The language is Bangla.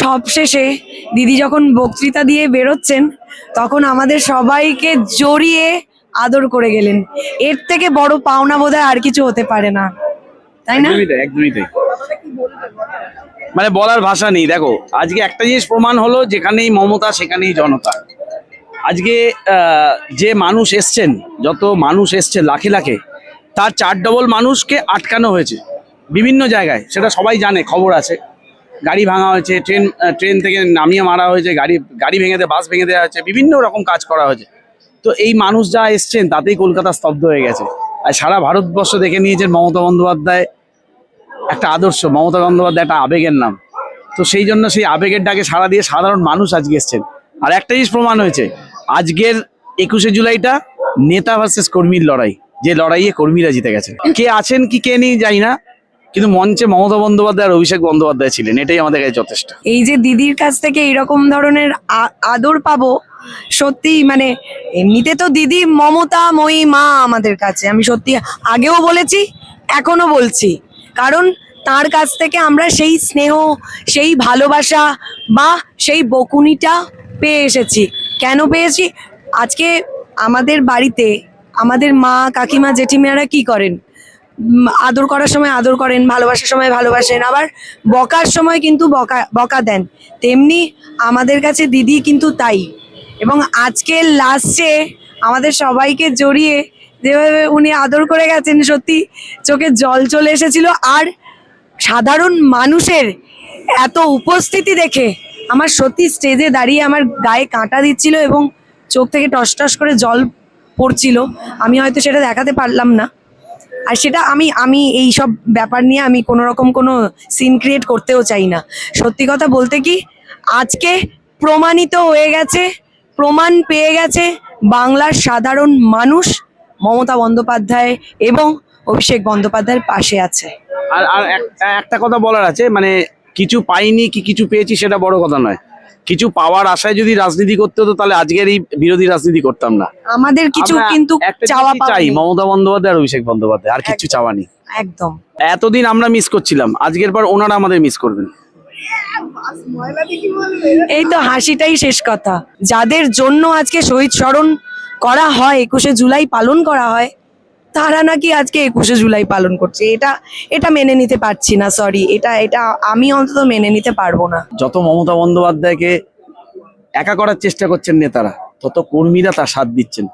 সবশেষে দিদি যখন বক্তৃতা দিয়ে বেরোচ্ছেন তখন আমাদের সবাইকে জড়িয়ে আদর করে গেলেন। এর থেকে বড় পাওনা বোধহয় আর কিছু হতে পারে না, তাই না? একদমই তাই। মানে বলার ভাষা নেই। দেখো, আজকে একটা জিনিস প্রমাণ হলো, যেখানেই মমতা সেখানেই জনতা। আজকে যে মানুষ এসছেন, যত মানুষ এসছে লাখে লাখে, তার 4 ডবল মানুষকে আটকানো হয়েছে বিভিন্ন জায়গায়, সেটা সবাই জানে, খবর আছে। গাড়ি ভাঙা হয়েছে, ট্রেন থেকে নামিয়ে মারা হয়েছে, গাড়ি ভেঙে দেওয়া, বাস ভেঙে দেওয়া হয়েছে, বিভিন্ন রকম কাজ করা হয়েছে। তো এই মানুষ যা এসছেন তাতেই কলকাতা স্তব্ধ হয়ে গেছে। আর সারা ভারতবর্ষ দেখে নিয়েছেন মমতা বন্দ্যোপাধ্যায় একটা আদর্শ, মমতা বন্দ্যোপাধ্যায় একটা আবেগের নাম। তো সেই জন্য সেই আবেগের ডাকে সাড়া দিয়ে সাধারণ মানুষ আজকে এসছেন। আর একটা জিনিস প্রমাণ হয়েছে, আজকের 21শে জুলাইটা নেতা ভার্সেস কর্মীর লড়াই, যে লড়াইয়ে কর্মীরা জিতে গেছে। কে আছেন কি কে নেই জানি না, কিন্তু মঞ্চে মমতা বন্দ্যোপাধ্যায় আর অভিষেক বন্দ্যোপাধ্যায় ছিলেন, এটাই আমাদের কাছে যথেষ্ট। এই যে দিদির কাছ থেকে এরকম ধরনের আদর পাবো, সত্যি মানে এমনিতে তো দিদি মমতাময়ী মা আমাদের কাছে, আমি সত্যি আগেও বলেছি এখনো বলছি, কারণ তার কাছ থেকে আমরা সেই স্নেহ, সেই ভালোবাসা বা সেই বকুনিটা পেয়ে এসেছি। কেন পেয়েছি? আজকে আমাদের বাড়িতে আমাদের মা, কাকিমা, জেঠিমারা কি করেন? আদর করার সময় আদর করেন, ভালোবাসার সময় ভালোবাসেন, আবার বকার সময় কিন্তু বকা দেন। তেমনি আমাদের কাছে দিদি কিন্তু তাই। এবং আজকের লাস্টে আমাদের সবাইকে জড়িয়ে যেভাবে উনি আদর করে গেছেন, সত্যি চোখে জল চলে এসেছিল। আর সাধারণ মানুষের এত উপস্থিতি দেখে আমার সত্যি স্টেজে দাঁড়িয়ে আমার গায়ে কাঁটা দিচ্ছিল এবং চোখ থেকে টস টস করে জল পড়ছিল। আমি হয়তো সেটা দেখাতে পারলাম না, আর সেটা আমি এই সব ব্যাপার নিয়ে আমি কোনো রকম কোনো সিন ক্রিয়েট করতেও চাই না। সত্যি কথা বলতে কি, আজকে প্রমাণিত হয়ে গেছে, প্রমাণ পেয়ে গেছে বাংলার সাধারণ মানুষ মমতা বন্দ্যোপাধ্যায় এবং অভিষেক বন্দ্যোপাধ্যায়ের পাশে আছে। আর আর একটা কথা বলার আছে, মানে কিছু পাইনি কি কিছু পেয়েছি সেটা বড় কথা নয়। কিছু পাওয়ার আশায় যদি রাজনীতি করতে হতো তাহলে আজকের এই বিরোধী রাজনীতি করতাম না। আমাদের কিছু কিন্তু চাওয়া চাই মমতা বন্দ্যোপাধ্যায় আর অভিষেক বন্দ্যোপাধ্যায়, আর কিছু চাওয়া নেই। একদম। এতদিন আমরা মিস করছিলাম, আজকের পর ওনারা আমাদের মিস করবেন। এই তো হাসিটাই শেষ কথা। যাদের জন্য আজকে শহীদ স্মরণ করা হয়, 21শে জুলাই পালন করা হয়, তারা নাকি আজকে 21শে জুলাই পালন করছে। এটা মেনে নিতে পারছি না, সরি, এটা আমি অন্তত মেনে নিতে পারবো না। যত মমতা বন্দ্যোপাধ্যায়কে একা করার চেষ্টা করছেন নেতারা, তত কর্মীরা তার সাথ দিচ্ছেন।